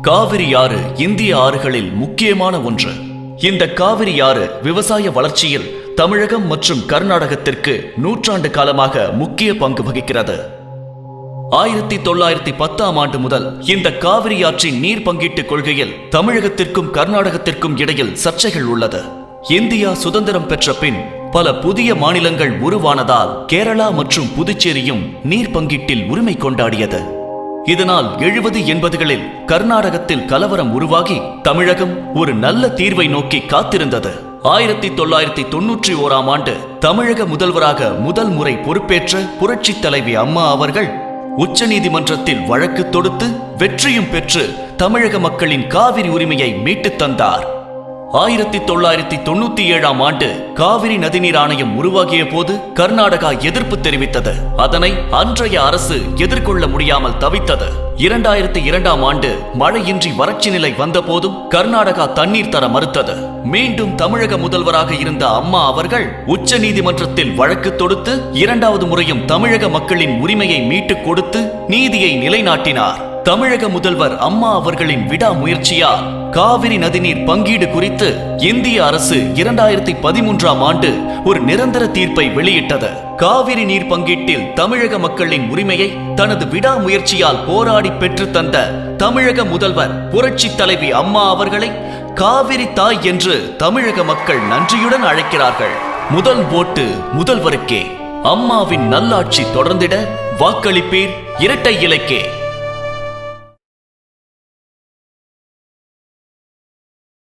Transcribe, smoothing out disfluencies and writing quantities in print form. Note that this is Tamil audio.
காவிரி ஆறு இந்திய ஆறுகளில் முக்கியமான ஒன்று. இந்த காவிரி ஆறு விவசாய வளர்ச்சியில் தமிழகம் மற்றும் கர்நாடகத்திற்கு நூற்றாண்டு காலமாக முக்கிய பங்கு வகிக்கிறது. 1910ஆம் ஆண்டு முதல் இந்த காவிரி ஆற்றின் நீர் பங்கீட்டு கொள்கையில் தமிழகத்திற்கும் கர்நாடகத்திற்கும் இடையில் சர்ச்சைகள் உள்ளது. இந்தியா சுதந்திரம் பெற்ற பின் பல புதிய மாநிலங்கள் உருவானதால் கேரளா மற்றும் புதுச்சேரியும் நீர் பங்கீட்டில் உரிமை கொண்டாடியது. இதனால் 70-80களில் கர்நாடகத்தில் கலவரம் உருவாகி தமிழகம் ஒரு நல்ல தீர்வை நோக்கி காத்திருந்தது. 1991ஆம் ஆண்டு தமிழக முதல்வராக முதல் முறை பொறுப்பேற்ற புரட்சி தலைவி அம்மா அவர்கள் உச்ச நீதிமன்றத்தில் வழக்கு தொடுத்து வெற்றியும் பெற்று தமிழக மக்களின் காவிரி உரிமையை மீட்டுத் தந்தார். 1997ஆம் ஆண்டு காவிரி நதிநீர் ஆணையம் உருவாகிய போது கர்நாடகா எதிர்ப்பு தெரிவித்தது. அதனை அன்றைய அரசு எதிர்கொள்ள முடியாமல் தவித்தது. 2002ஆம் ஆண்டு மழையின்றி வறட்சி நிலை வந்த போதும் கர்நாடகா தண்ணீர் தர மறுத்தது. மீண்டும் தமிழக முதல்வராக இருந்த அம்மா அவர்கள் உச்ச நீதிமன்றத்தில் வழக்கு தொடுத்து இரண்டாவது முறையும் தமிழக மக்களின் உரிமையை மீட்டுக் கொடுத்து நீதியை நிலைநாட்டினார். தமிழக முதல்வர் அம்மா அவர்களின் விடாமுயற்சியால் காவிரி நதிநீர் பங்கீடு குறித்து இந்திய அரசு 2013ஆம் ஆண்டு ஒரு நிரந்தர தீர்ப்பை வெளியிட்டது. காவிரி நீர் பங்கீட்டில் தமிழக மக்களின் உரிமையை தனது விடாமுயற்சியால் போராடி பெற்று தந்த தமிழக முதல்வர் புரட்சி தலைவி அம்மா அவர்களை காவிரி தாய் என்று தமிழக மக்கள் நன்றியுடன் அழைக்கிறார்கள். முதல் ஓட்டு முதல்வருக்கே. அம்மாவின் நல்லாட்சி தொடர்ந்திட வாக்களிப்பீர் இரட்டை இலைக்கே.